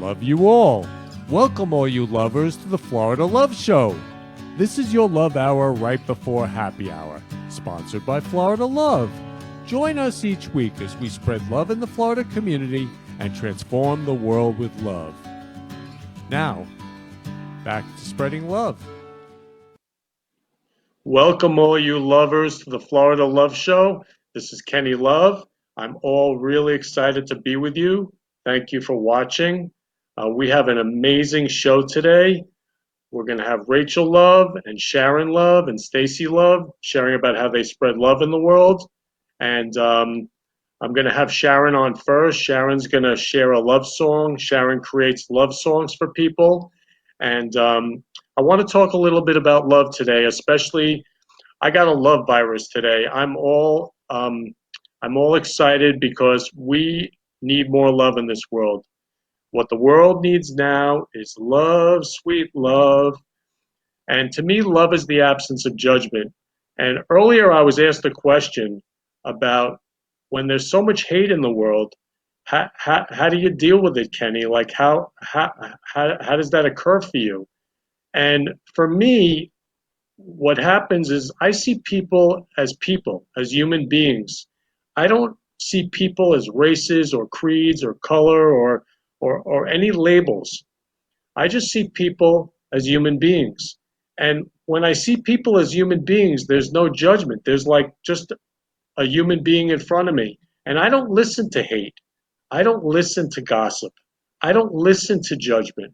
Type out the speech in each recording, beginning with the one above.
love you all. Welcome all you lovers to the Florida Love Show. This is your love hour right before happy hour, sponsored by Florida Love. Join us each week as we spread love in the Florida community and transform the world with love. Now, back to spreading love. Welcome all you lovers to the Florida Love Show. This is Kenny Love. I'm all really excited to be with you. Thank you for watching. We have an amazing show today. We're going to have Rachel Love and Sharon Love and Stacy Love sharing about how they spread love in the world. And I'm going to have Sharon on first. Sharon's going to share a love song. Sharon creates love songs for people. And I want to talk a little bit about love today, especially I got a love virus today. I'm all excited because we need more love in this world. What the world needs now is love, sweet love. And to me, love is the absence of judgment. And earlier I was asked a question about when there's so much hate in the world, how do you deal with it, Kenny? Like how does that occur for you? And for me, what happens is I see people, as human beings. I don't see people as races or creeds or color or any labels. I just see people as human beings. And when I see people as human beings, there's no judgment. There's like just a human being in front of me. And I don't listen to hate. I don't listen to gossip. I don't listen to judgment.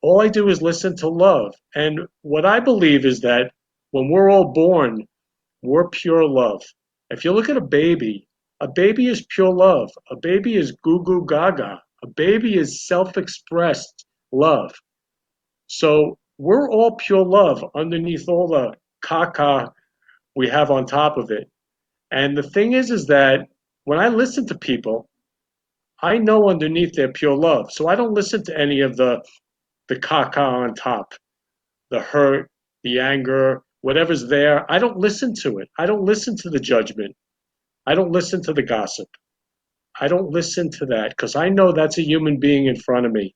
All I do is listen to love. And what I believe is that when we're all born, we're pure love. If you look at a baby is pure love. A baby is goo goo gaga. A baby is self-expressed love. So we're all pure love underneath all the caca we have on top of it. And the thing is that when I listen to people, I know underneath they're pure love. So I don't listen to any of the caca on top, the hurt, the anger, whatever's there. I don't listen to it. I don't listen to the judgment. I don't listen to the gossip. I don't listen to that because I know that's a human being in front of me,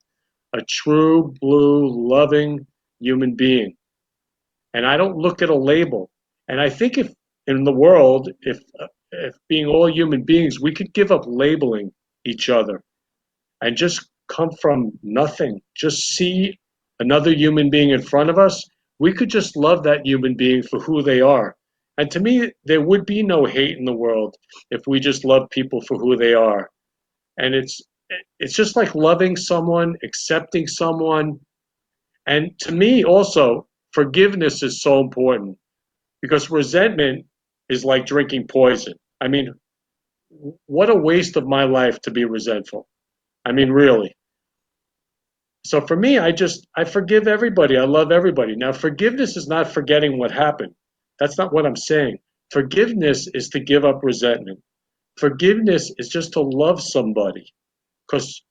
a true, blue, loving human being. And I don't look at a label. And I think if in the world, if being all human beings, we could give up labeling each other and just come from nothing, just see another human being in front of us, we could just love that human being for who they are. And to me, there would be no hate in the world if we just love people for who they are. And it's just like loving someone, accepting someone. And to me also, forgiveness is so important because resentment is like drinking poison. I mean, what a waste of my life to be resentful. I mean, really. So for me, I forgive everybody. I love everybody. Now, forgiveness is not forgetting what happened. That's not what I'm saying. Forgiveness is to give up resentment. Forgiveness is just to love somebody because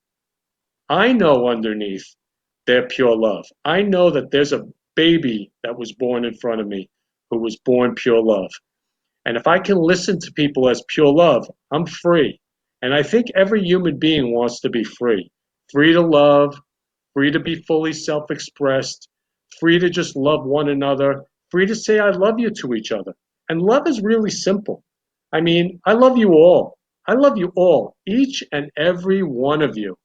I know underneath they're pure love. I know that there's a baby that was born in front of me who was born pure love. And if I can listen to people as pure love, I'm free. And I think every human being wants to be free. Free to love, free to be fully self-expressed, free to just love one another, free to say I love you to each other. And love is really simple. I mean, I love you all. I love you all, each and every one of you.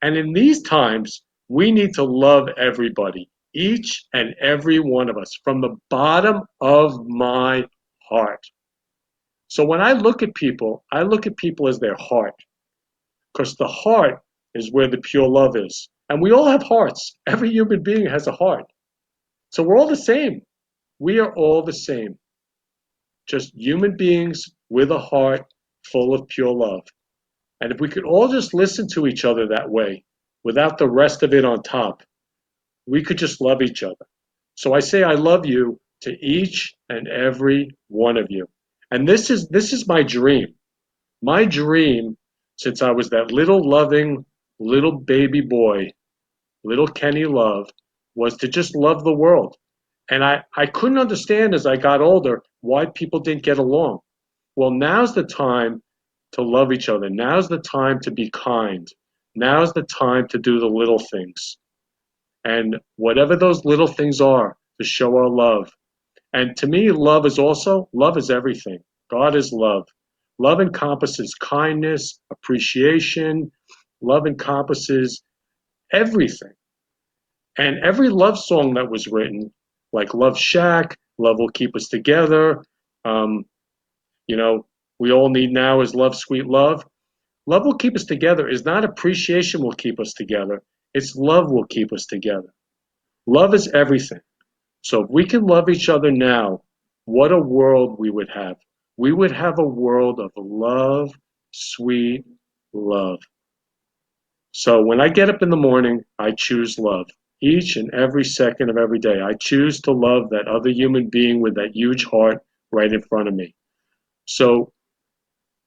And in these times, we need to love everybody, each and every one of us, from the bottom of my heart. So when I look at people as their heart, because the heart is where the pure love is. And we all have hearts. Every human being has a heart. So we're all the same. We are all the same. Just human beings with a heart full of pure love. And if we could all just listen to each other that way, without the rest of it on top, we could just love each other. So I say I love you to each and every one of you. And this is my dream. My dream, since I was that little loving little baby boy, little Kenny Love, was to just love the world. And I couldn't understand as I got older why people didn't get along. Well, now's the time to love each other. Now's the time to be kind. Now's the time to do the little things. And whatever those little things are, to show our love. And to me, love is everything. God is love. Love encompasses kindness, appreciation. Love encompasses everything. And every love song that was written, like Love Shack, Love Will Keep Us Together, you know, We All Need Now is Love, Sweet Love. Love will keep us together is not appreciation will keep us together. It's love will keep us together. Love is everything. So if we can love each other now, what a world we would have. We would have a world of love, sweet love. So when I get up in the morning, I choose love. Each and every second of every day, I choose to love that other human being with that huge heart right in front of me. So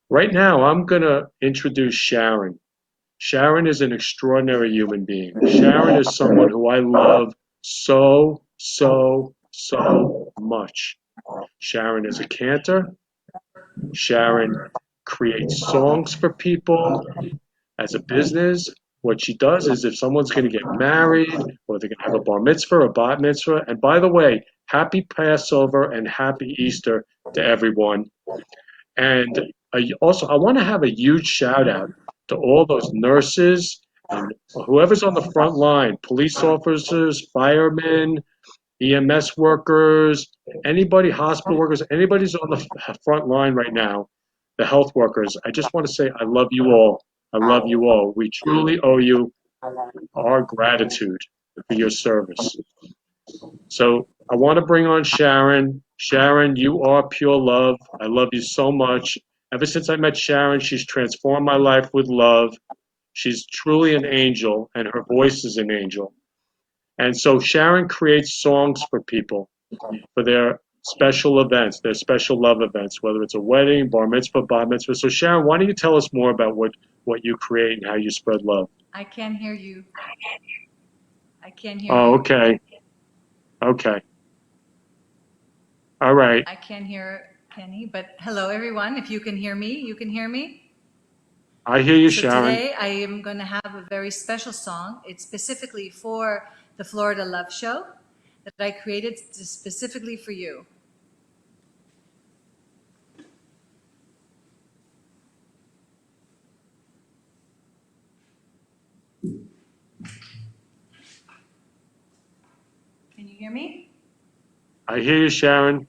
right now, I'm going to introduce Sharon. Sharon is an extraordinary human being. Sharon is someone who I love so much. Sharon is a cantor. Sharon creates songs for people as a business. What she does is if someone's going to get married or they're going to have a bar mitzvah or a bat mitzvah, and by the way, happy Passover and happy Easter to everyone. And also, I want to have a huge shout out to all those nurses and whoever's on the front line, police officers, firemen, EMS workers, anybody, hospital workers, anybody's on the front line right now, the health workers. I just want to say I love you all. I love you all. We truly owe you our gratitude for your service. So I want to bring on Sharon. Sharon, you are pure love. I love you so much. Ever since I met Sharon, she's transformed my life with love. She's truly an angel, and her voice is an angel. And so Sharon creates songs for people for their special events, their special love events, whether it's a wedding, bar mitzvah, bat mitzvah. So Sharon, why don't you tell us more about what you create and how you spread love? I can't hear you. I can't hear Oh, you. okay. Okay. All right. I can't hear Kenny, but hello everyone. If you can hear me, you can hear me. I hear you, So Sharon. today I am going to have a very special song. It's specifically for the Florida Love Show that I created specifically for you. Can you hear me? I hear you, Sharon.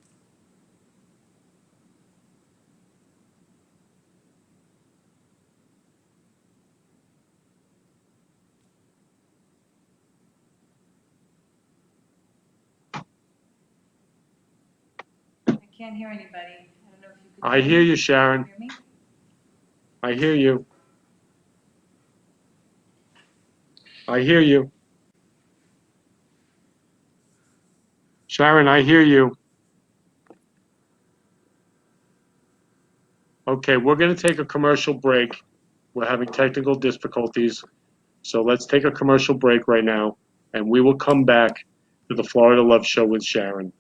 I can't hear anybody. I don't know if you can I hear you, Sharon. hear me. I hear you. I hear you. Sharon, I hear you. Okay, we're going to take a commercial break. We're having technical difficulties. So let's take a commercial break right now, and we will come back to the Florida Love Show with Sharon.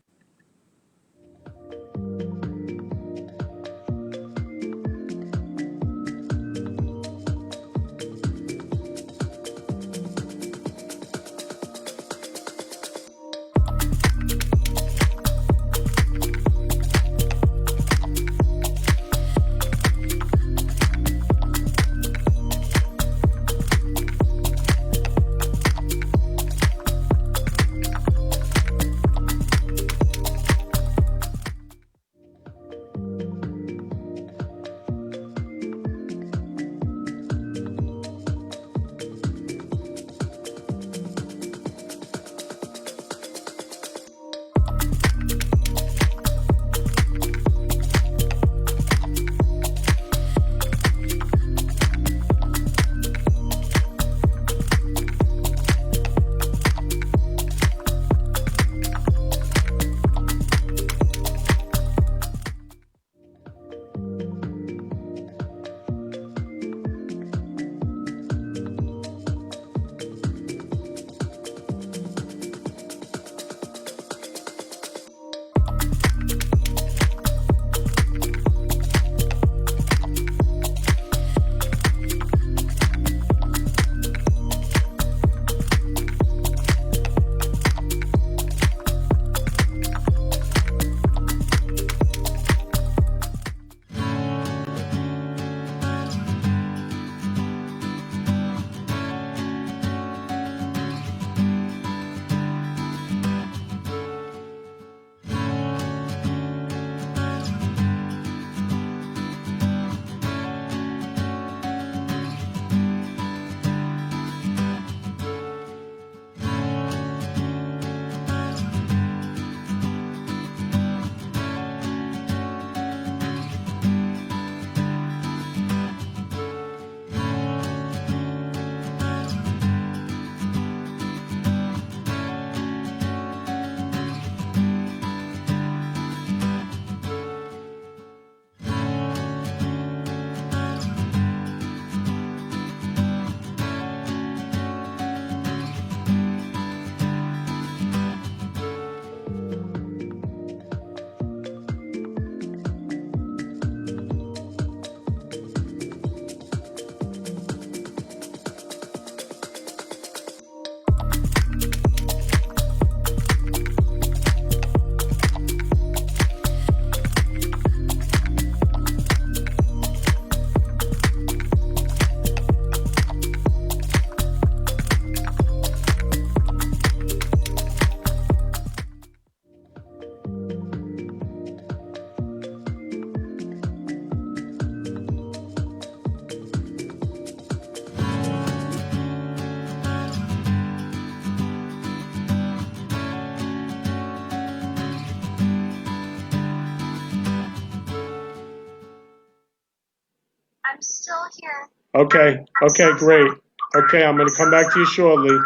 Okay, okay, great. Okay, I'm going to come back to you shortly.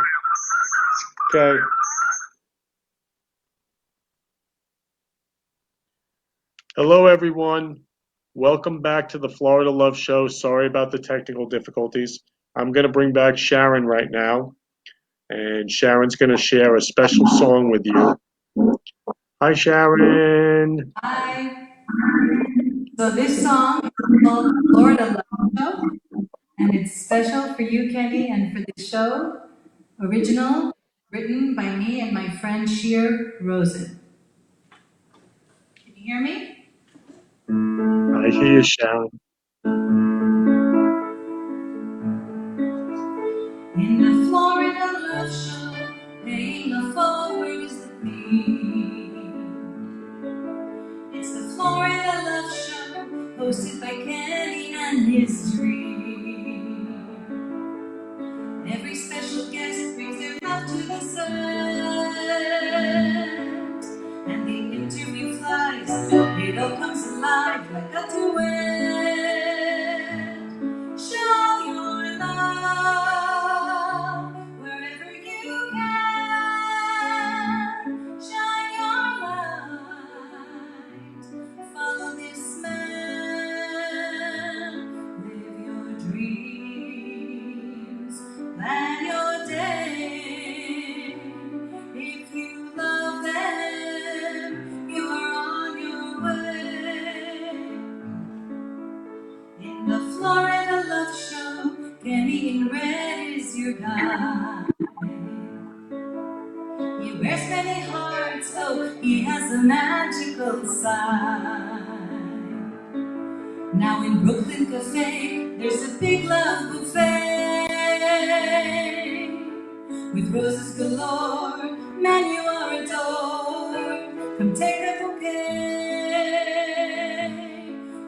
Okay. Hello, everyone. Welcome back to the Florida Love Show. Sorry about the technical difficulties. I'm going to bring back Sharon right now, and Sharon's going to share a special song with you. Hi, Sharon. Hi. So this song is called Florida Love Show, and it's special for you, Kenny, and for the show. Original, written by me and my friend Rosen. Can you hear me? I hear you, Sharon. In the Florida Love Show, paying the forward is the theme. It's the Florida Love Show, hosted by Kenny and his dream. Every special guest brings their love to the set, and the interview flies. It all comes alive like a duet. Show your love wherever you can. Shine your light. Follow this man. Live your dreams. Plan your day. If you love them, you are on your way. In the Florida Love Show, Kenny in red is your guide. He wears many hearts, oh, he has a magical side. Now in Brooklyn Cafe, there's a big love buffet with roses galore. Man, you are adored. Come take a bouquet.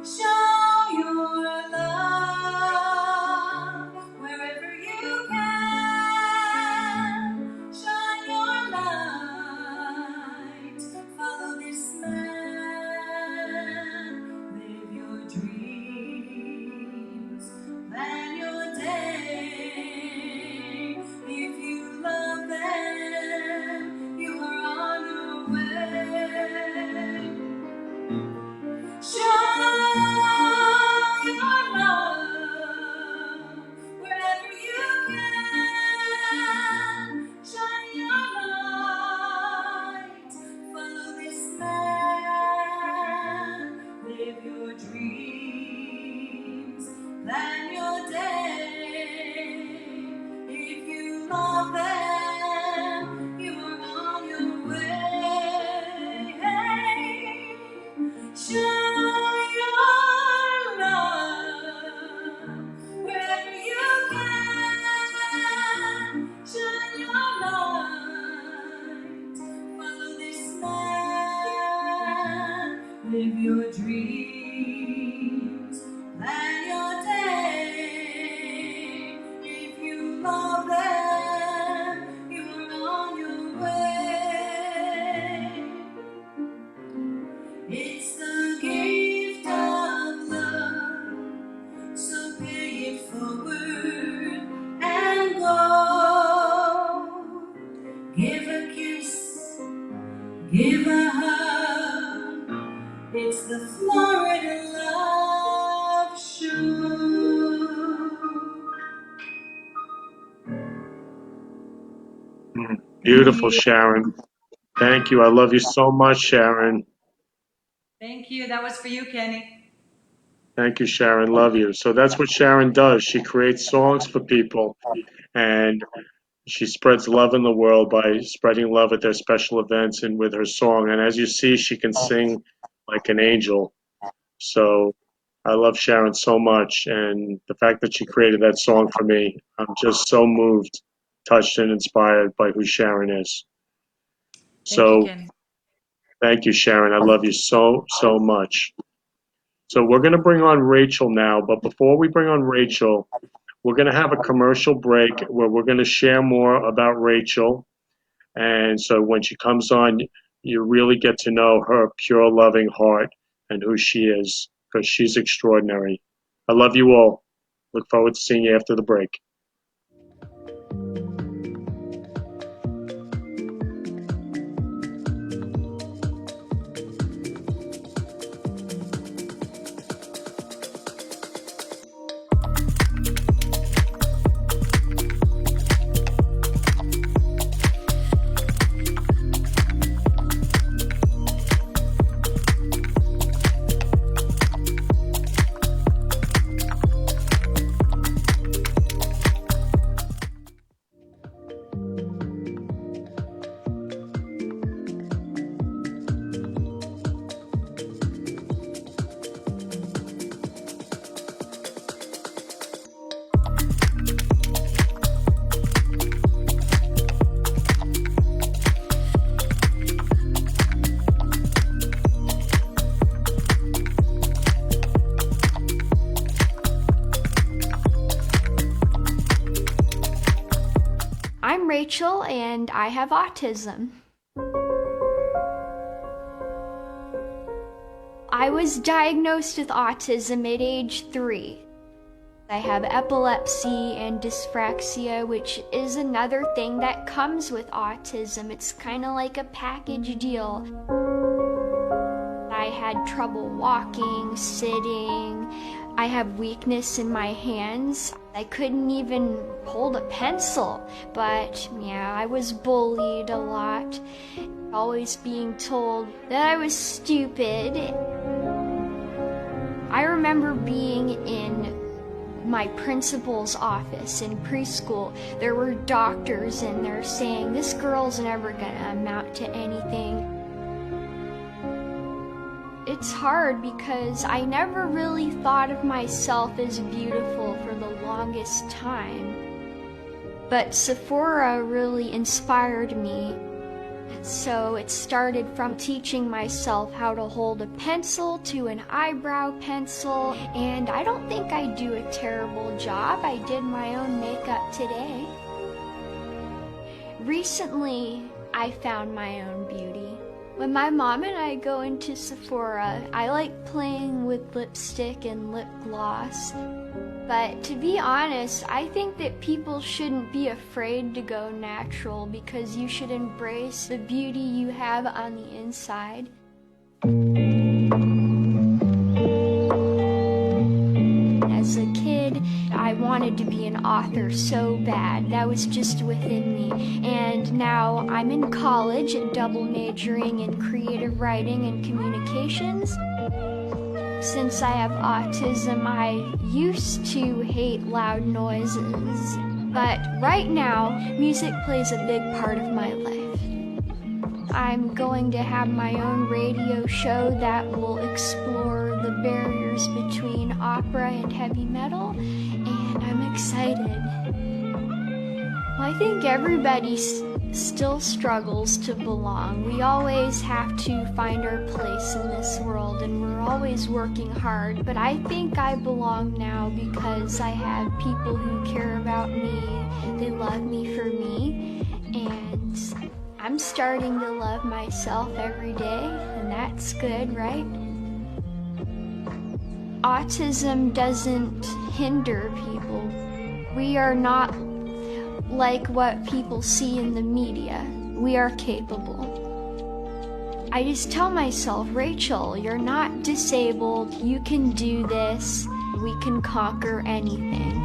Show your love wherever you can. Shine your light. Follow this man. Live your dreams. Plan your day. If you love them, you are on your way. Shine your love wherever you can. Shine your light. Follow this man. Live your dreams. Plan your day. If you love them, you are on your way. Show your love wherever you can. Shine your light. Follow this man. Live your dreams. Plan your day. If you love them, you are on your way. It's the gift of love, so pay it forward and go. Give a kiss, give a hug. It's the Florida Love Show. Beautiful, Sharon. Thank you. I love you so much, Sharon. Thank you. That was for you, Kenny. Thank you, Sharon. Love you. So that's what Sharon does. She creates songs for people, and she spreads love in the world by spreading love at their special events and with her song. And as you see, she can sing like an angel. So I love Sharon so much. And the fact that she created that song for me, I'm just so moved, touched, and inspired by who Sharon is. Thank you, So Kenny. thank you, Sharon. I love you so, so much. So we're going to bring on Rachel now. But before we bring on Rachel, we're going to have a commercial break where we're going to share more about Rachel. And so when she comes on, you really get to know her pure, loving heart and who she is, because she's extraordinary. I love you all. Look forward to seeing you after the break. I'm Rachel and I have autism. I was diagnosed with autism at age 3. I have epilepsy and dyspraxia, which is another thing that comes with autism. It's kind of like a package deal. I had trouble walking, sitting. I have weakness in my hands. I couldn't even hold a pencil, but yeah, I was bullied a lot, always being told that I was stupid. I remember being in my principal's office in preschool. There were doctors in there saying, this girl's never gonna amount to anything. It's hard because I never really thought of myself as beautiful for the longest time. But Sephora really inspired me. So it started from teaching myself how to hold a pencil to an eyebrow pencil, and I don't think I do a terrible job. I did my own makeup today. Recently, I found my own beauty. When my mom and I go into Sephora, I like playing with lipstick and lip gloss. But to be honest, I think that people shouldn't be afraid to go natural because you should embrace the beauty you have on the inside. As a kid, I wanted to be an author so bad. That was just within me. And now I'm in college, double majoring in creative writing and communications. Since I have autism, I used to hate loud noises. But right now, music plays a big part of my life. I'm going to have my own radio show that will explore the barriers between opera and heavy metal, and I'm excited. Well, I think everybody still struggles to belong. We always have to find our place in this world, and we're always working hard, but I think I belong now because I have people who care about me, they love me for me, and I'm starting to love myself every day, and that's good, right? Autism doesn't hinder people. We are not like what people see in the media. We are capable. I just tell myself, Rachel, you're not disabled. You can do this. We can conquer anything.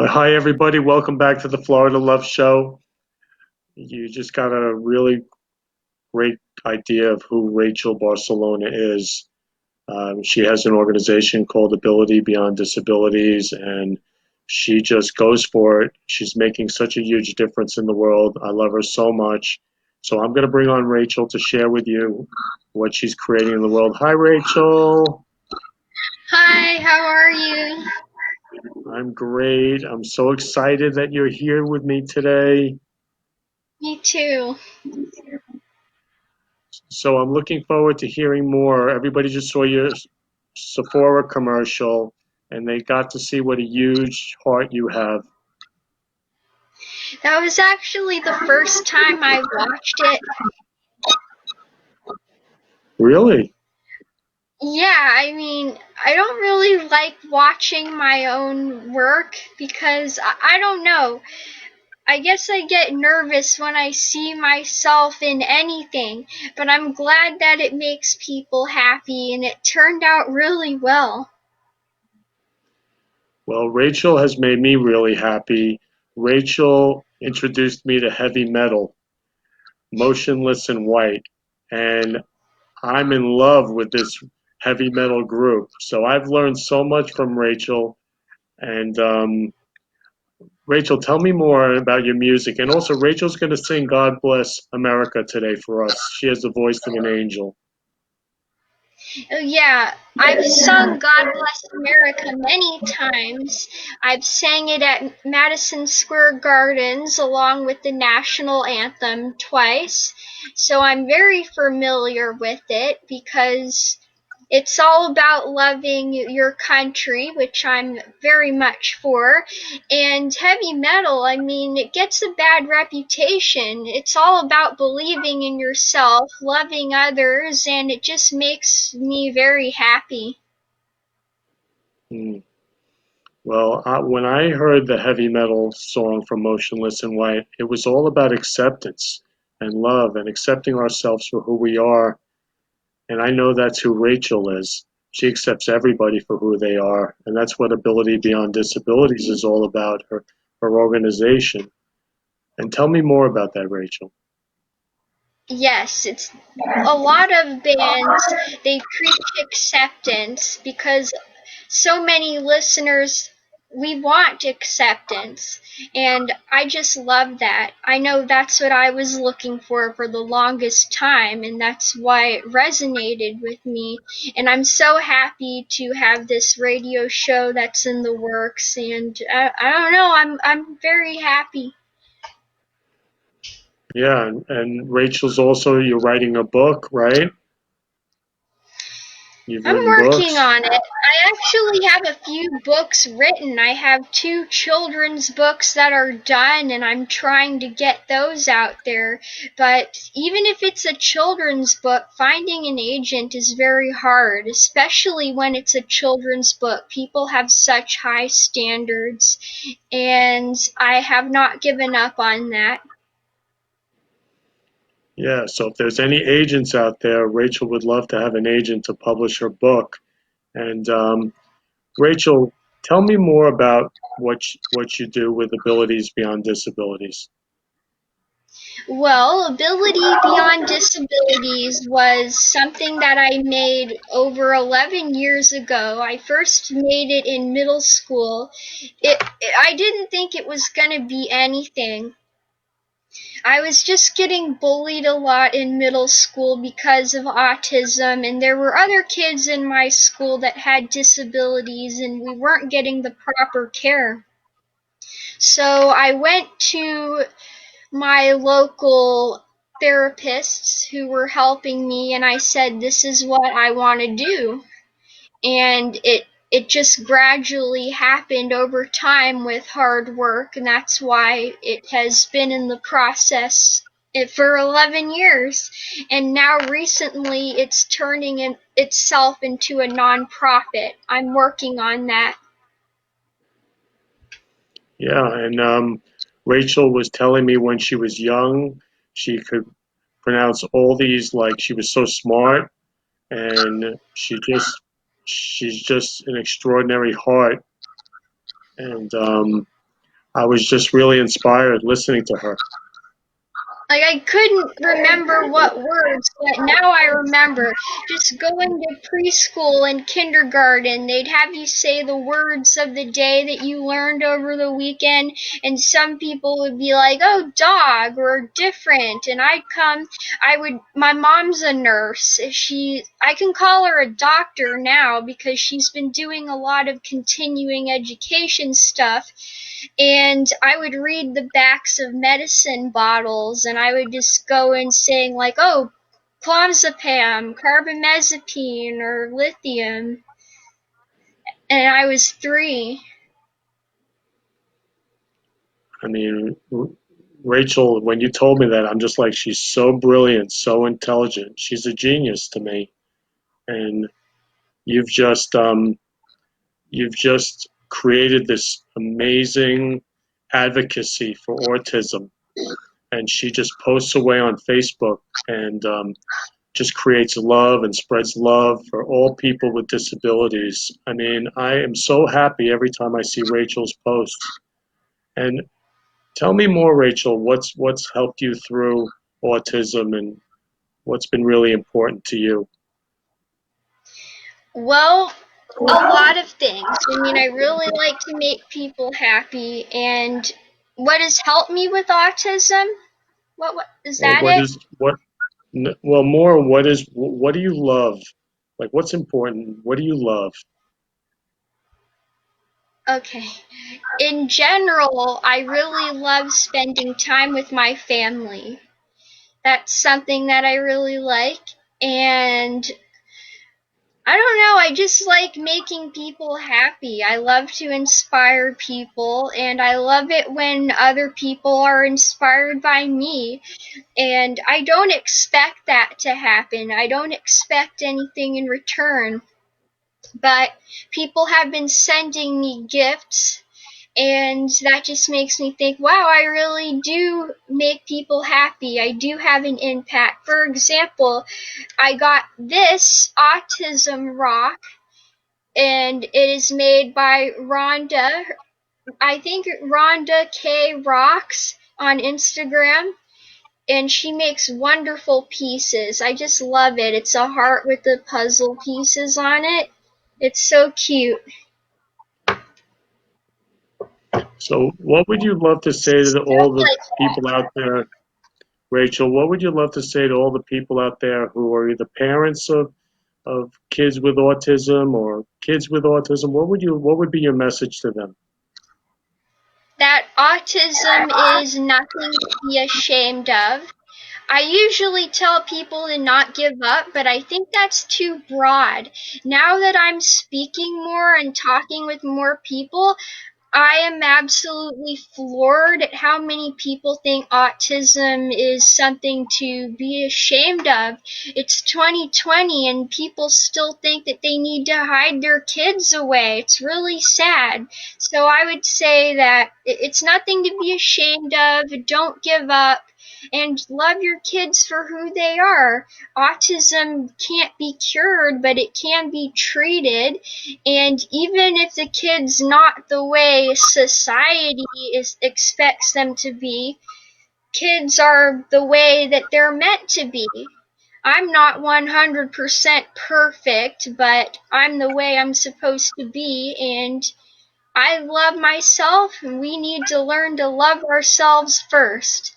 Hi, everybody. Welcome back to the Florida Love Show. You just got a really great idea of who Rachel Barcelona is. She has an organization called Ability Beyond Disabilities, and she just goes for it. She's making such a huge difference in the world. I love her so much. So I'm going to bring on Rachel to share with you what she's creating in the world. Hi, Rachel. Hi, how are you? I'm great. I'm so excited that you're here with me today. Me too. So I'm looking forward to hearing more. Everybody just saw your Sephora commercial, and they got to see what a huge heart you have. That was actually the first time I watched it. Really? Yeah, I mean, I don't really like watching my own work because I don't know. I guess I get nervous when I see myself in anything, but I'm glad that it makes people happy and it turned out really well. Well, Rachel has made me really happy. Rachel introduced me to heavy metal, Motionless in White, and I'm in love with this heavy metal group. So I've learned so much from Rachel. And Rachel, tell me more about your music. And also, Rachel's going to sing God Bless America today for us. She has the voice of an angel. Oh, yeah, I've sung God Bless America many times. I've sang it at Madison Square Gardens along with the national anthem twice. So I'm very familiar with it because it's all about loving your country, which I'm very much for. And heavy metal, I mean, it gets a bad reputation. It's all about believing in yourself, loving others, and it just makes me very happy. Hmm. Well, when I heard the heavy metal song from Motionless in White, it was all about acceptance and love and accepting ourselves for who we are. And I know that's who Rachel is. She accepts everybody for who they are. And that's what Ability Beyond Disabilities is all about, her organization. And tell me more about that, Rachel. Yes, it's a lot of bands, they preach acceptance because so many listeners, we want acceptance, and I just love that. I know that's what I was looking for the longest time, and that's why it resonated with me. And I'm so happy to have this radio show that's in the works, and I don't know, I'm very happy. Yeah, and Rachel's also, you're writing a book, right? You've I'm written working books. on it. I actually have a few books written. I have two children's books that are done, and I'm trying to get those out there. But even if it's a children's book, finding an agent is very hard, especially when it's a children's book. People have such high standards, and I have not given up on that. Yeah, so if there's any agents out there, Rachel would love to have an agent to publish her book. And Rachel, tell me more about what you do with Abilities Beyond Disabilities. Well, Ability Beyond Disabilities was something that I made over 11 years ago. I first made it in middle school. I didn't think it was going to be anything. I was just getting bullied a lot in middle school because of autism, and there were other kids in my school that had disabilities, and we weren't getting the proper care. So I went to my local therapists who were helping me, and I said this is what I want to do, and it just gradually happened over time with hard work, and that's why it has been in the process for 11 years, and now recently it's turning itself into a nonprofit. I'm working on that. Yeah, and Rachel was telling me when she was young, she could pronounce all these, like she was so smart, and she's just an extraordinary heart. And I was just really inspired listening to her. Like, I couldn't remember what words, but now I remember. Just going to preschool and kindergarten, they'd have you say the words of the day that you learned over the weekend, and some people would be like, oh, dog, or different, and my mom's a nurse. I can call her a doctor now because she's been doing a lot of continuing education stuff, and I would read the backs of medicine bottles, and I would just go in saying like, oh, clonazepam, carbamazepine, or lithium. And I was 3. I mean, Rachel, when you told me that, I'm just like, she's so brilliant, so intelligent. She's a genius to me. And you've just you've just created this amazing advocacy for autism. And she just posts away on Facebook and just creates love and spreads love for all people with disabilities. I mean, I am so happy every time I see Rachel's posts. And tell me more, Rachel. What's helped you through autism and what's been really important to you? Well, a lot of things. I mean, I really like to make people happy, and what has helped me with autism? What is Or that what it? is what? Well, more. What do you love? Like, what's important? What do you love? Okay. In general, I really love spending time with my family. That's something that I really like. And I don't know, I just like making people happy. I love to inspire people, and I love it when other people are inspired by me. And I don't expect that to happen. I don't expect anything in return. But people have been sending me gifts, and that just makes me think, wow, I really do make people happy. I do have an impact. For example, I got this autism rock, and it is made by Rhonda. I think Rhonda K Rocks on Instagram, and she makes wonderful pieces. I just love it. It's a heart with the puzzle pieces on it. It's so cute. So, what would you love to say to Stuff all the like people out there, Rachel? What would you love to say to all the people out there who are either parents of kids with autism or kids with autism? What would be your message to them? that autism is nothing to be ashamed of. I usually tell people to not give up, but I think that's too broad. Now that I'm speaking more and talking with more people, I am absolutely floored at how many people think autism is something to be ashamed of. It's 2020 and people still think that they need to hide their kids away. It's really sad. So I would say that it's nothing to be ashamed of. Don't give up and love your kids for who they are. Autism can't be cured, but it can be treated. And even if the kid's not the way society expects them to be, kids are the way that they're meant to be. I'm not 100% perfect, but I'm the way I'm supposed to be, and I love myself, and we need to learn to love ourselves first.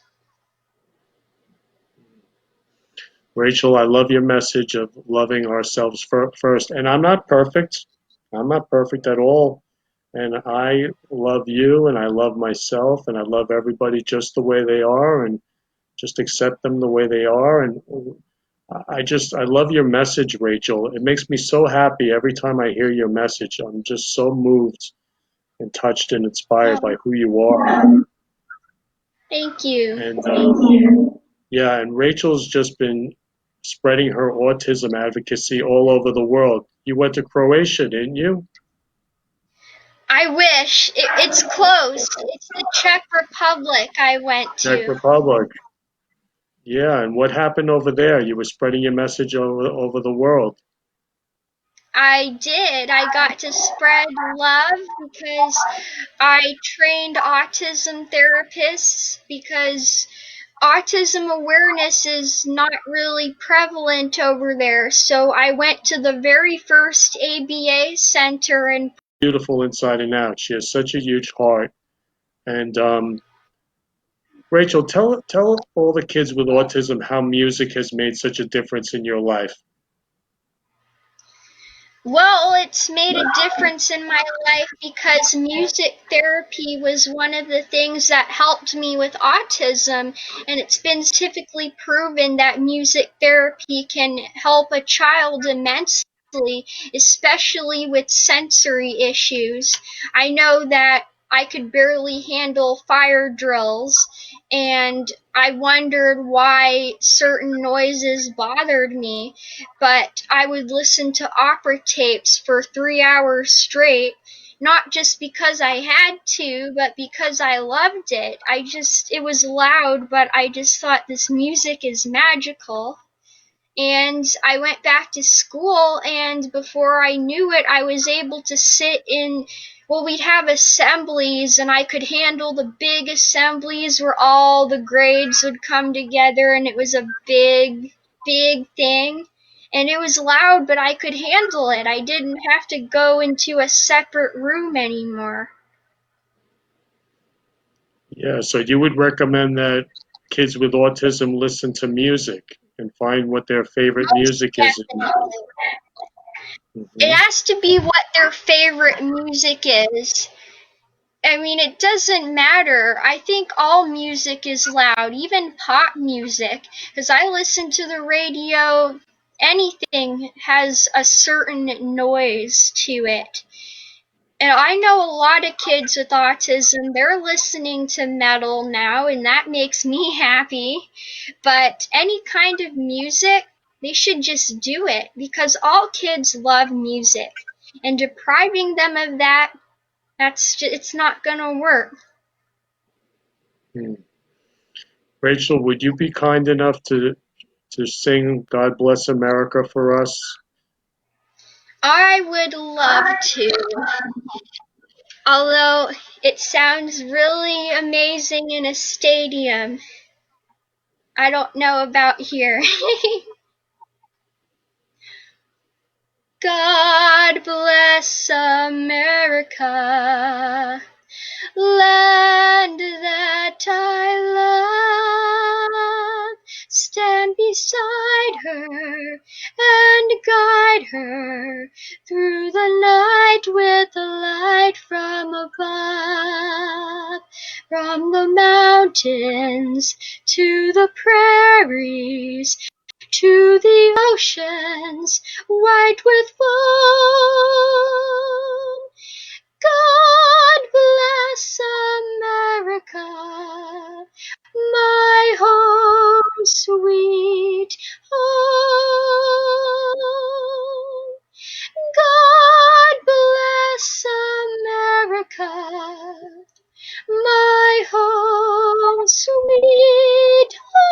Rachel, I love your message of loving ourselves first. And I'm not perfect. I'm not perfect at all. And I love you and I love myself and I love everybody just the way they are and just accept them the way they are. And I love your message, Rachel. It makes me so happy every time I hear your message. I'm just so moved and touched and inspired by Oh, who you are. thank you. And yeah, and Rachel's just been spreading her autism advocacy all over the world. You went to Croatia, didn't you? I wish. It's close. It's the Czech Republic I went Czech to. Republic. Yeah, and what happened over there? You were spreading your message over the world. I did. I got to spread love because I trained autism therapists because autism awareness is not really prevalent over there, so I went to the very first ABA center and Beautiful inside and out. She has such a huge heart. And Rachel, tell all the kids with autism how music has made such a difference in your life. well, it's made a difference in my life because music therapy was one of the things that helped me with autism, and it's been scientifically proven that music therapy can help a child immensely, especially with sensory issues. I know that I could barely handle fire drills, and I wondered why certain noises bothered me, but I would listen to opera tapes for 3 hours straight, not just because I had to, but because I loved it. It was loud, but I just thought this music is magical. And I went back to school, and before I knew it, I was able to sit in, well, we'd have assemblies, and I could handle the big assemblies where all the grades would come together, and it was a big, big thing. And it was loud, but I could handle it. I didn't have to go into a separate room anymore. Yeah, so you would recommend that kids with autism listen to music and find what their favorite music is. Definitely. It Mhm. has to be what their favorite music is. I mean, it doesn't matter. I think all music is loud, even pop music, because I listen to the radio. Anything has a certain noise to it. And I know a lot of kids with autism, they're listening to metal now, and that makes me happy. But any kind of music, they should just do it, because all kids love music. And depriving them of that, it's not gonna work. Hmm. Rachel, would you be kind enough to sing God Bless America for us? I would love to. Although it sounds really amazing in a stadium. I don't know about here. God bless America, land that I love. Stand beside her and guide her through the night with a light from above. From the mountains to the prairies, to the oceans white with foam. God bless America, my home sweet home. God bless America, my home sweet home.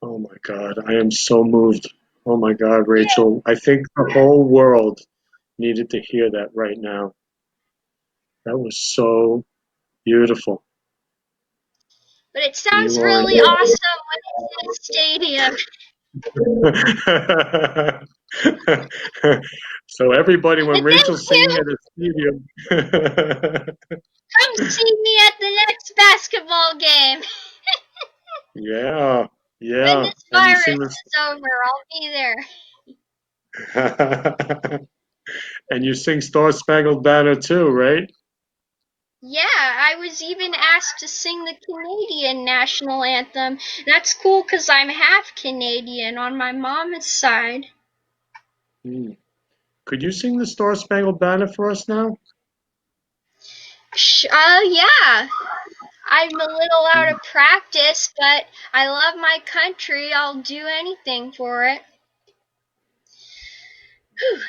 Oh my God, I am so moved. Oh my God, Rachel, I think the whole world needed to hear that right now. That was so beautiful. But it sounds You are really awesome when it's in a stadium. So everybody, when And thank Rachel's you. singing at a stadium, Come see me at the next basketball game. yeah, When yeah, this and you virus sing this, is over, I'll be there. and you sing Star Spangled Banner too, right? Yeah, I was even asked to sing the Canadian national anthem. That's cool because I'm half Canadian on my mom's side. Hmm. Could you sing the Star Spangled Banner for us now? Yeah. I'm a little out of practice, but I love my country. I'll do anything for it. Whew.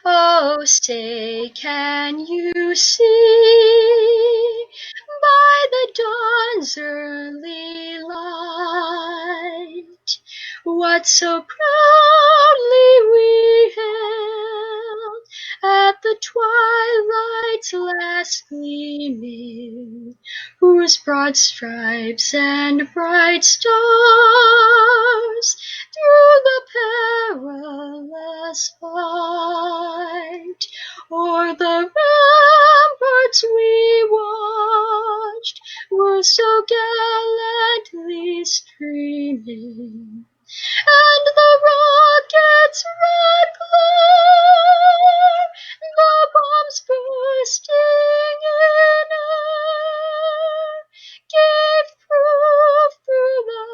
Oh, say, can you see by the dawn's early light what so proudly we hailed at the twilight's last gleaming, whose broad stripes and bright stars through the perilous fight o'er the ramparts we watched were so gallantly streaming, and the rocket's red glare, the bombs bursting in air, gave proof through the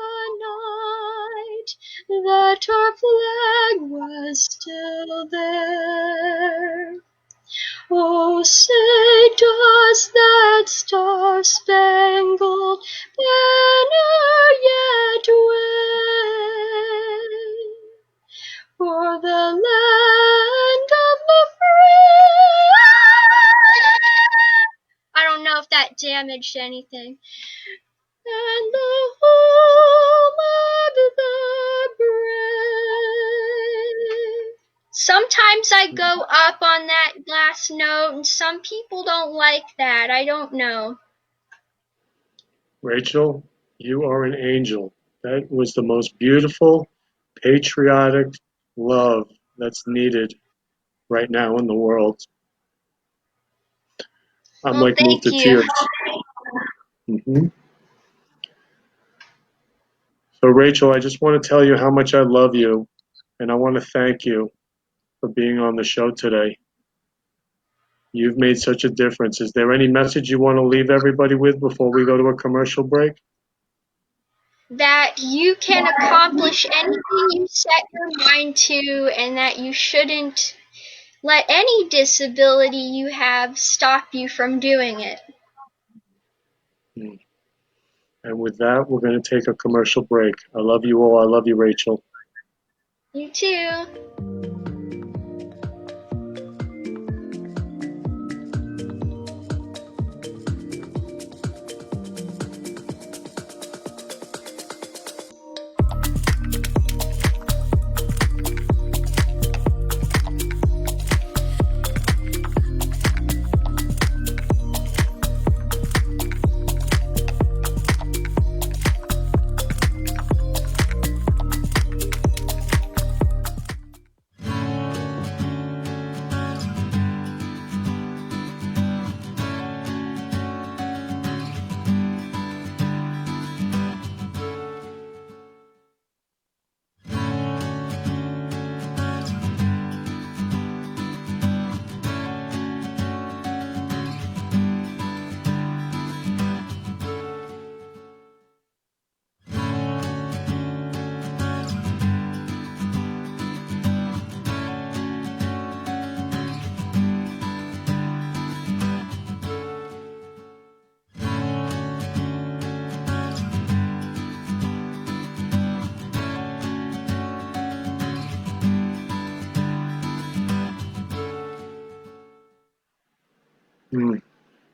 night that our flag was still there. Oh, say does that star-spangled banner yet wave for the land of the free? I don't know if that damaged anything. And the home of the brave. Sometimes I go up on that last note, and some people don't like that. I don't know. Rachel, you are an angel. That was the most beautiful, patriotic love that's needed right now in the world. I'm Well, like moved to thank you. tears. hmm So, Rachel, I just want to tell you how much I love you, and I want to thank you for being on the show today. You've made such a difference. Is there any message you want to leave everybody with before we go to a commercial break? That you can accomplish anything you set your mind to, and that you shouldn't let any disability you have stop you from doing it. And with that, we're going to take a commercial break. I love you all. I love you, Rachel. You too.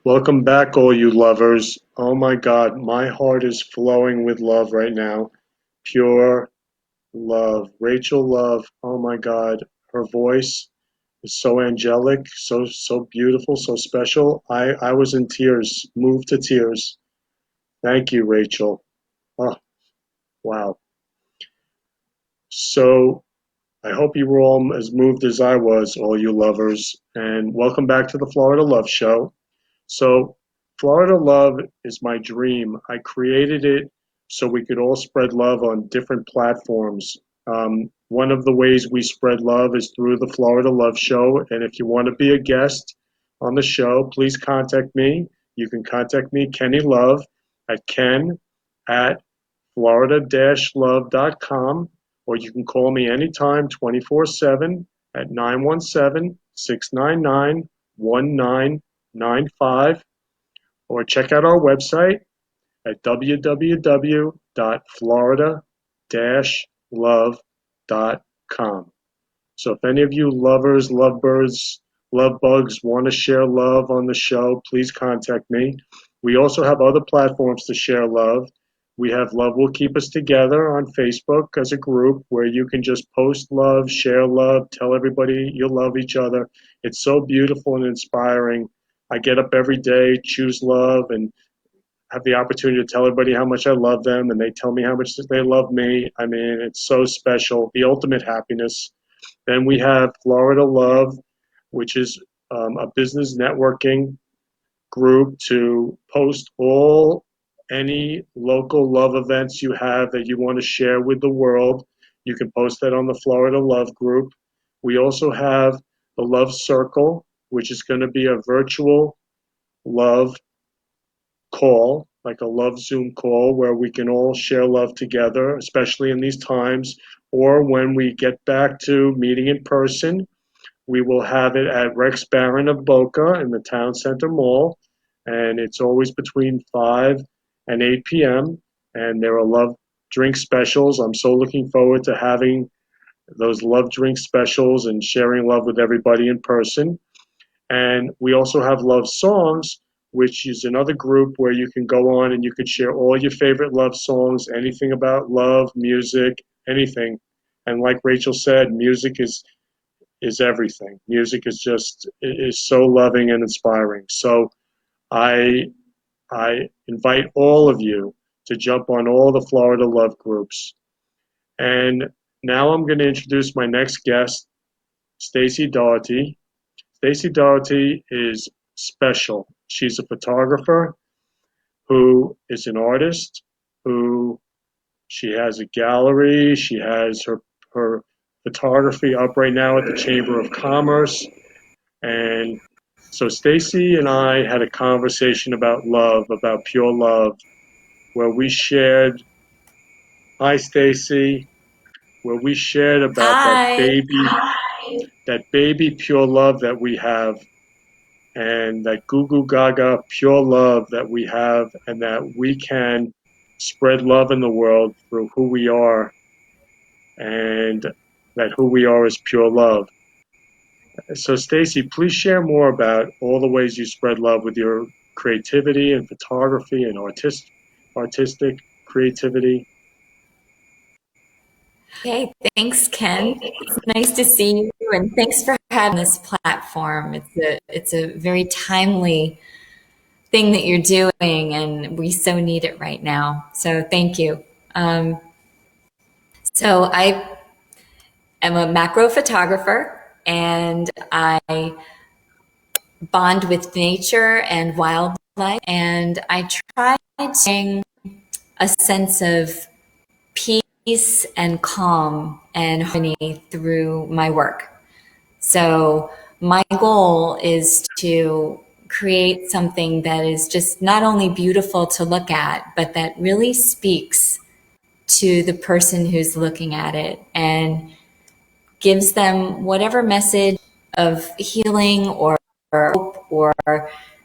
Welcome back, all you lovers. Oh my God, my heart is flowing with love right now. Pure love. Rachel Love, oh my God, her voice is so angelic, so beautiful, so special. I was in tears, moved to tears. Thank you, Rachel. Oh, wow. So I hope you were all as moved as I was, all you lovers, and welcome back to the Florida Love Show. So, Florida Love is my dream. I created it so we could all spread love on different platforms. One of the ways we spread love is through the Florida Love Show. And if you want to be a guest on the show, please contact me. You can contact me, Kenny Love, at ken@florida-love.com, or you can call me anytime, 24/7, at 917-699-1995, or check out our website at www.florida-love.com. So if any of you lovers, lovebirds, love bugs want to share love on the show, please contact me. We also have other platforms to share love. We have Love Will Keep Us Together on Facebook as a group where you can just post love, share love, tell everybody you love each other. It's so beautiful and inspiring. I get up every day, choose love, and have the opportunity to tell everybody how much I love them, and they tell me how much they love me. I mean, it's so special, the ultimate happiness. Then we have Florida Love, which is a business networking group to post any local love events you have that you want to share with the world. You can post that on the Florida Love group. We also have the Love Circle, which is going to be a virtual love call, like a love Zoom call where we can all share love together, especially in these times. Or when we get back to meeting in person, we will have it at Rex Barron of Boca in the Town Center Mall. And it's always between 5 and 8 p.m. And there are love drink specials. I'm so looking forward to having those love drink specials and sharing love with everybody in person. And we also have Love Songs, which is another group where you can go on and you can share all your favorite love songs, anything about love, music, anything. And like Rachel said, music is everything. Music is so loving and inspiring. So I invite all of you to jump on all the Florida Love groups. And now I'm going to introduce my next guest, Stacy Daugherty. Stacy Daugherty is special. She's a photographer who is an artist, who she has a gallery. She has her photography up right now at the Chamber of Commerce. And so Stacy and I had a conversation about love, about pure love, where we shared, hi Stacy, where we shared about Hi. that baby pure love that we have, and that goo goo gaga pure love that we have, and that we can spread love in the world through who we are, and that who we are is pure love. So Stacy, please share more about all the ways you spread love with your creativity and photography and artistic creativity. Okay, thanks, Ken. It's nice to see you, and thanks for having this platform. It's a very timely thing that you're doing, and we so need it right now. So thank you. So I am a macro photographer, and I bond with nature and wildlife, and I try to bring a sense of peace and calm and harmony through my work. So my goal is to create something that is just not only beautiful to look at, but that really speaks to the person who's looking at it and gives them whatever message of healing or hope or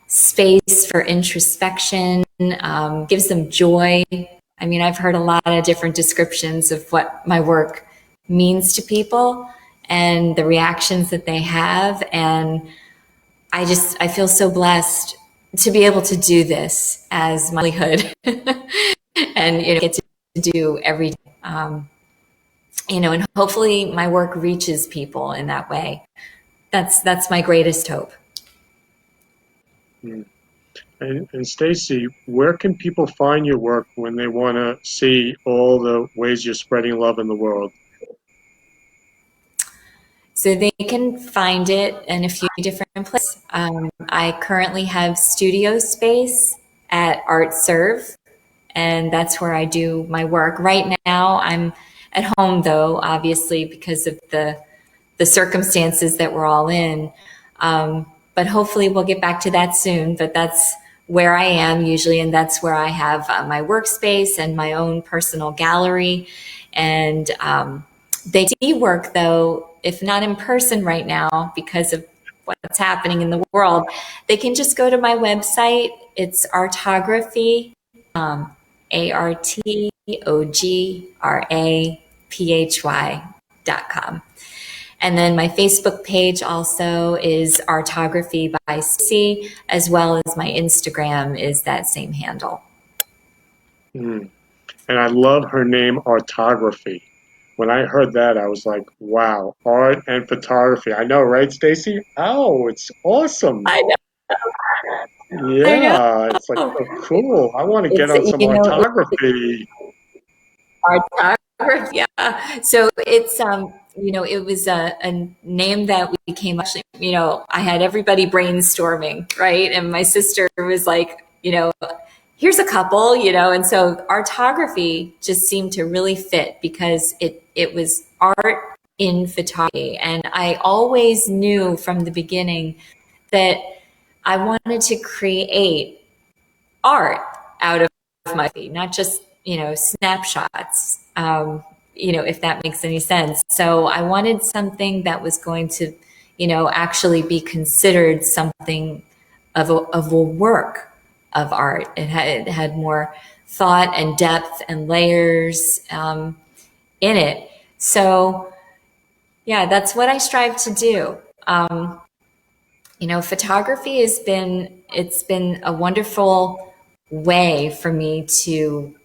space for introspection, gives them joy. I mean, I've heard a lot of different descriptions of what my work means to people and the reactions that they have. And I feel so blessed to be able to do this as my livelihood and, get to do every day. And hopefully my work reaches people in that way. That's my greatest hope. And Stacy, where can people find your work when they want to see all the ways you're spreading love in the world? So they can find it in a few different places. I currently have studio space at Art Serve, and that's where I do my work. Right now, I'm at home, though, obviously, because of the circumstances that we're all in. But hopefully we'll get back to that soon. But that's where I am usually, and that's where I have my workspace and my own personal gallery. And they do work, though, if not in person right now because of what's happening in the world, they can just go to my website. It's Artography, ARTOGRAPHY.com. And then my Facebook page also is Artography by Stacy, as well as my Instagram is that same handle. Mm. And I love her name, Artography. When I heard that, I was like, wow, art and photography. I know, right, Stacy? Oh, it's awesome. I know. I know. Yeah, it's like so cool. I want to get It's, on some you know, artography. Cartography, yeah. So it's it was a name that we came actually, I had everybody brainstorming, right? And my sister was like, here's a couple, and so artography just seemed to really fit because it was art in photography. And I always knew from the beginning that I wanted to create art out of my feed, not just, snapshots, if that makes any sense. So I wanted something that was going to, actually be considered something of a work of art. It had more thought and depth and layers in it. So yeah, that's what I strive to do. Photography it's been a wonderful way for me to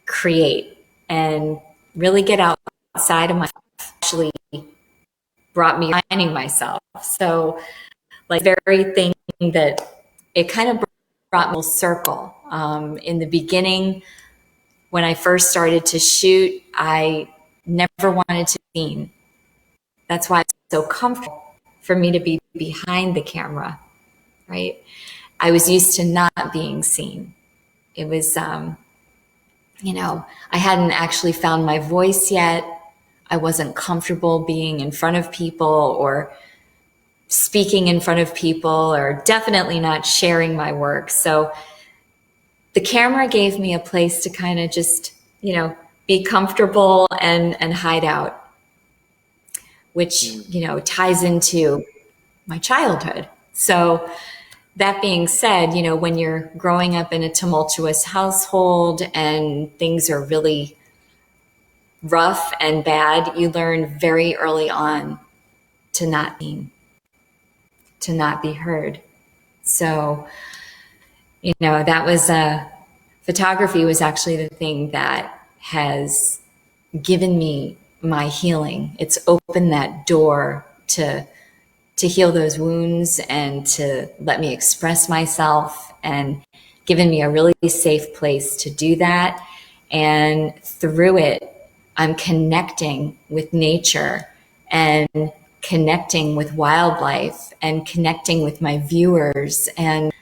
create and really get outside of myself. Actually brought me finding myself. So like very thing that it kind of brought me full circle. In the beginning, when I first started to shoot, I never wanted to be seen. That's why it's so comfortable for me to be behind the camera, right? I was used to not being seen. It was, I hadn't actually found my voice yet. I wasn't comfortable being in front of people or speaking in front of people, or definitely not sharing my work. So the camera gave me a place to kind of just, be comfortable and hide out, which, ties into my childhood. So that being said, when you're growing up in a tumultuous household and things are really rough and bad, you learn very early on to not be heard. So, that was photography was actually the thing that has given me my healing. It's opened that door to heal those wounds and to let me express myself, and given me a really safe place to do that. And through it, I'm connecting with nature and connecting with wildlife and connecting with my viewers. And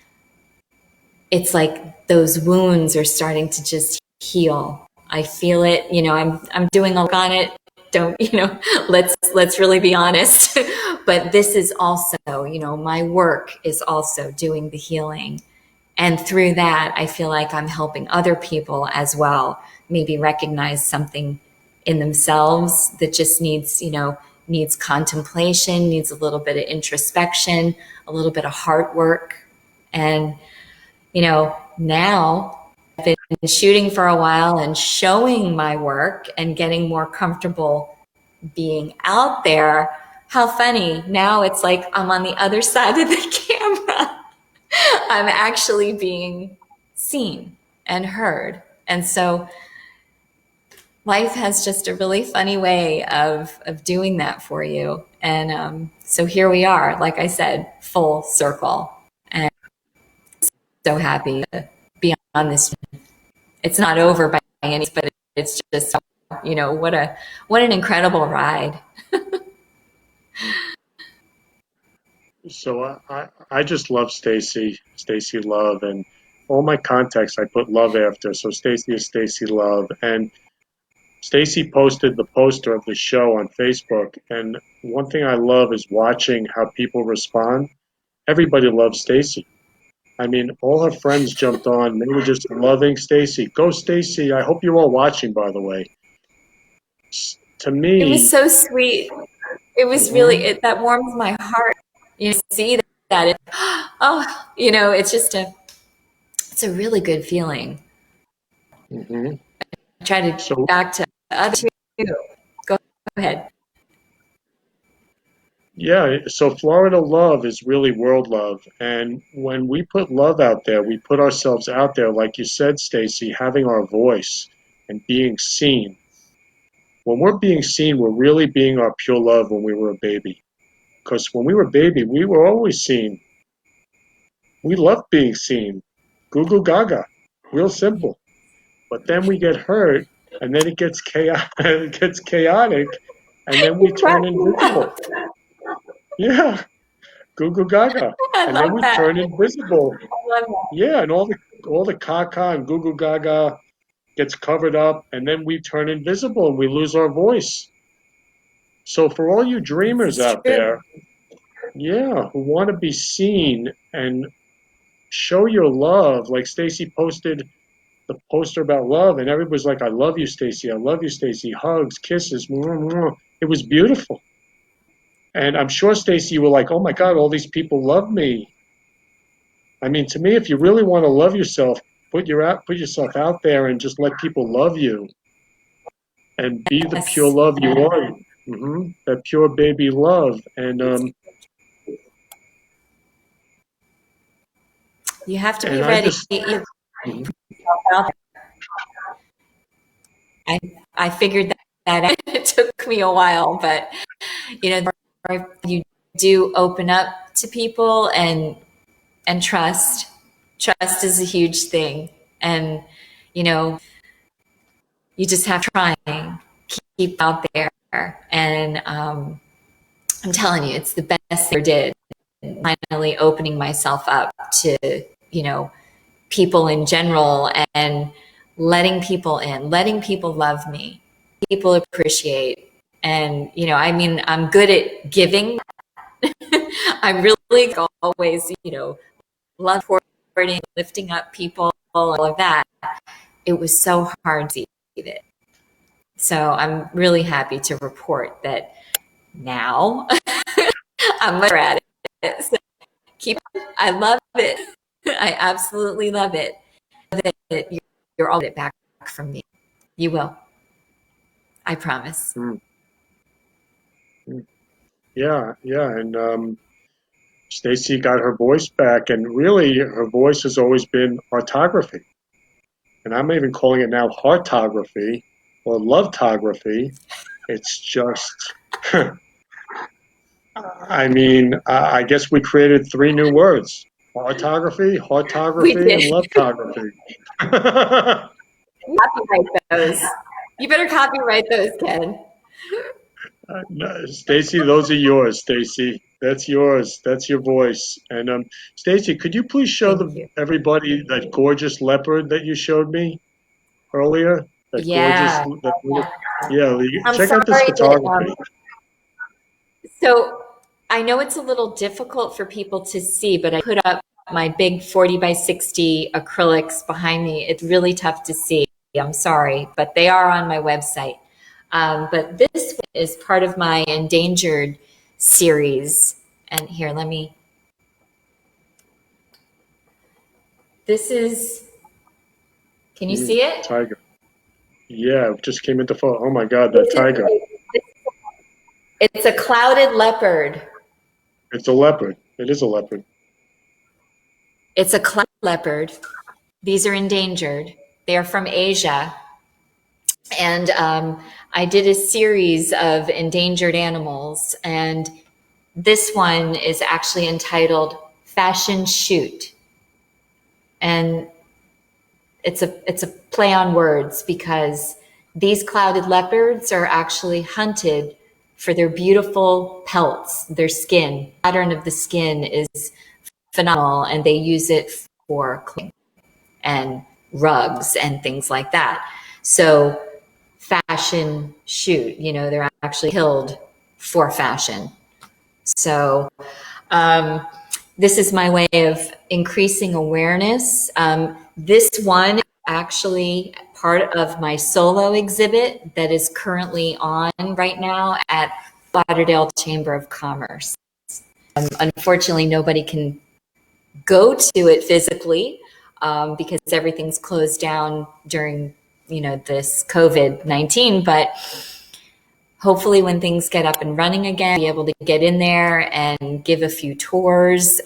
it's like those wounds are starting to just heal. I feel it, I'm doing a lot on it. Don't, let's really be honest. But this is also, my work is also doing the healing. And through that, I feel like I'm helping other people as well, maybe recognize something in themselves that just needs contemplation, needs a little bit of introspection, a little bit of heart work. And, now I've been shooting for a while and showing my work and getting more comfortable being out there. How funny. Now it's like I'm on the other side of the camera. I'm actually being seen and heard. And so life has just a really funny way of doing that for you. And so here we are, like I said, full circle. And so happy to be on this. It's not over by any means, but it's just, what an incredible ride. So I just love Stacy Love, and all my contacts I put love after. So Stacy is Stacy Love, and Stacy posted the poster of the show on Facebook. And one thing I love is watching how people respond. Everybody loves Stacy. I mean, all her friends jumped on. They were just loving Stacy. Go Stacy! I hope you're all watching, by the way. To It was me, so sweet. It was really, that warms my heart. See that. It's just it's a really good feeling. mhm. I try to So get back to others too. Go ahead. yeah, so Florida love is really world love. And when we put love out there, we put ourselves out there, like you said, Stacy, having our voice. and being seen. When we're being seen, we're really being our pure love when we were a baby. Because when we were a baby, we were always seen. We loved being seen. Goo goo gaga. Real simple. But then we get hurt, and then it gets chaotic, and then we turn invisible. Yeah, goo goo gaga. I And then love we that. turn invisible. I love that. Yeah, and all the caca and goo goo gaga gets covered up, and then we turn invisible and we lose our voice. So for all you dreamers It's out true. there, yeah, who want to be seen and show your love, like Stacy posted the poster about love, and everybody's like, "I love you, Stacy. I love you, Stacy." Hugs, kisses, mwah, mwah. It was beautiful. And I'm sure, Stacy, you were like, "Oh my God, all these people love me." I mean, to me, if you really want to love yourself, put yourself out there and just let people love you and be the pure Yes. love you are. That pure baby love. And You have to be and I ready. just Mhm. I figured that out. It took me a while, but you do open up to people and trust. Trust is a huge thing, and you just have trying, keep out there, and I'm telling you, it's the best thing I ever did. Finally, opening myself up to people in general and letting people in, letting people love me, people appreciate. And, I mean, I'm good at giving. I'm really always, love supporting, lifting up people, all of that. It was so hard to see it. So I'm really happy to report that now I'm better at it. So I love it. I absolutely love it. That you're all get back from me. You will. I promise. Yeah, and Stacy got her voice back, and really, her voice has always been orthography, and I'm even calling it now heartography or lovetography. It's just, I mean, I guess we created 3 new words: orthography, We heartography, and did. lovetography. Copyright those. You better copyright those, Ken. No, Stacy, those are yours, Stacy. That's yours. That's your voice. And Stacy, could you please show Thank you. everybody that gorgeous leopard that you showed me earlier? That gorgeous, Yeah. yeah. I'm Check sorry out this that photography. so I know it's a little difficult for people to see, but I put up my big 40 by 60 acrylics behind me. It's really tough to see. I'm sorry, but they are on my website. But this is part of my endangered series. And here, this is, can you see it? Tiger. Yeah, it just came into photo. Oh my God, that tiger. It's a clouded leopard. It's a leopard. It is a leopard. It's a clouded leopard. These are endangered. They are from Asia. And I did a series of endangered animals. And this one is actually entitled Fashion Shoot. And it's a play on words because these clouded leopards are actually hunted for their beautiful pelts, their skin. The pattern of the skin is phenomenal, and they use it for clothing and rugs and things like that. So fashion shoot, they're actually killed for fashion. So this is my way of increasing awareness. This one is actually part of my solo exhibit that is currently on right now at Lauderdale Chamber of Commerce. Unfortunately, nobody can go to it physically because everything's closed down during this COVID-19, but hopefully when things get up and running again, I'll be able to get in there and give a few tours,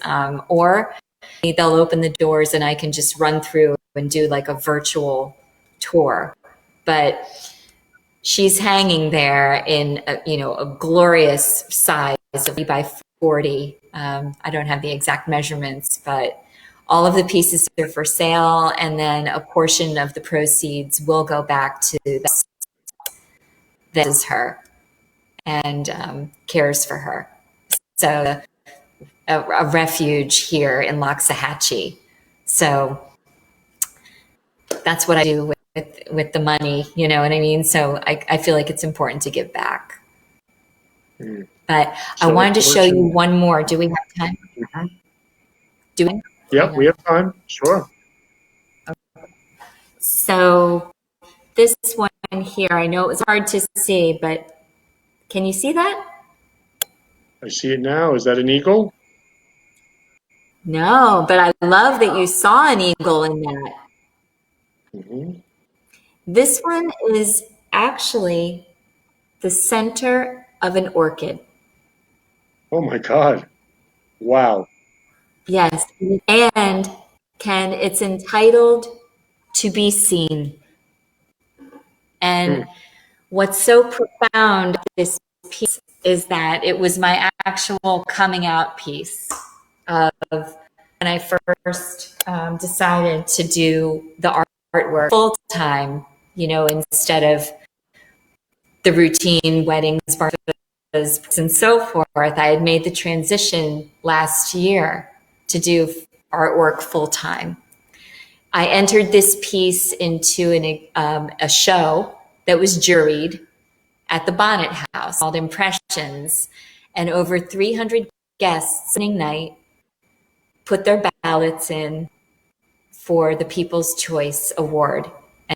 or they'll open the doors and I can just run through and do like a virtual tour. but she's hanging there in a glorious size of 3 by 40. I don't have the exact measurements, but all of the pieces are for sale, and then a portion of the proceeds will go back to this is her and cares for her. So a refuge here in Loxahatchee. So that's what I do with the money, you know what I mean? So I feel like it's important to give back. But I wanted to show you one more. Do we have time? Do we? Yep, we have time. Sure. So this one here, I know it was hard to see, but can you see that? I see it now. Is that an eagle? No, but I love that you saw an eagle in that. Mm-hmm. This one is actually the center of an orchid. Oh my God. Wow. Yes, and Ken, it's entitled To Be Seen. And what's so profound about this piece is that it was my actual coming out piece of when I first decided to do the artwork full time, you know, instead of the routine weddings, birthdays, and so forth. I had made the transition last year to do artwork full time. I entered this piece into a show that was juried at the Bonnet House called Impressions, and over 300 guests opening night put their ballots in for the People's Choice Award,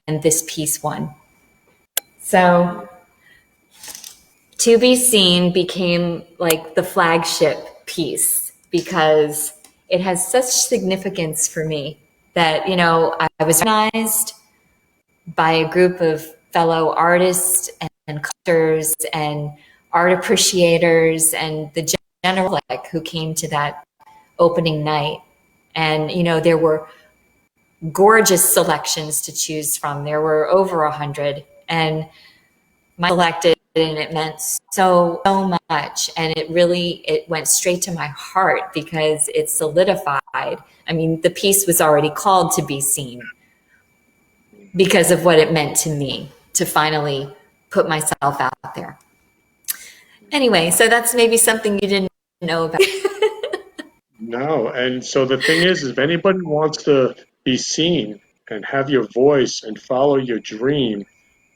and this piece won. So To Be Seen became like the flagship piece because it has such significance for me that, you know, I was recognized by a group of fellow artists and cultors and art appreciators and the general public who came to that opening night. And, you know, there were gorgeous selections to choose from. There were over 100, and my selected, and it meant so much. And it went straight to my heart because it solidified. I mean, the piece was already called To Be Seen because of what it meant to me to finally put myself out there. Anyway, so that's maybe something you didn't know about. No, and so the thing is, if anybody wants to be seen and have your voice and follow your dream,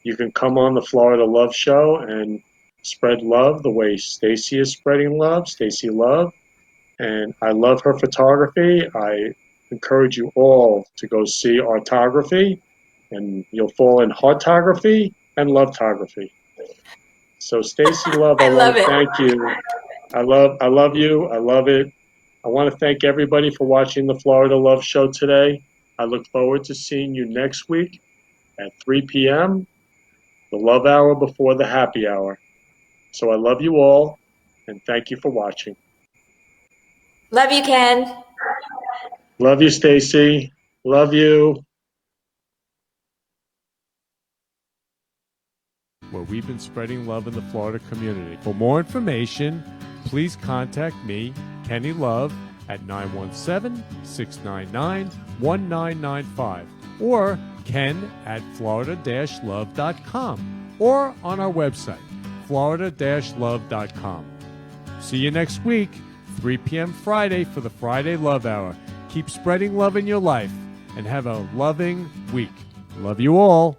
you can come on the Florida Love Show and spread love the way Stacy is spreading love, Stacy Love. And I love her photography. I encourage you all to go see artography, and you'll fall in heartography and lovetography. So Stacy Love, I want to thank you. I love you. I love it. I want to thank everybody for watching the Florida Love Show today. I look forward to seeing you next week at 3 p.m., the love hour before the happy hour. So I love you all, and thank you for watching. Love you, Ken. Love you, Stacy. Love you. Where we've been spreading love in the Florida community. For more information, please contact me, Kenny Love, at 917-699-1995 or ken@florida-love.com or on our website, florida-love.com. See you next week, 3 p.m. Friday for the Friday Love Hour. Keep spreading love in your life and have a loving week. Love you all.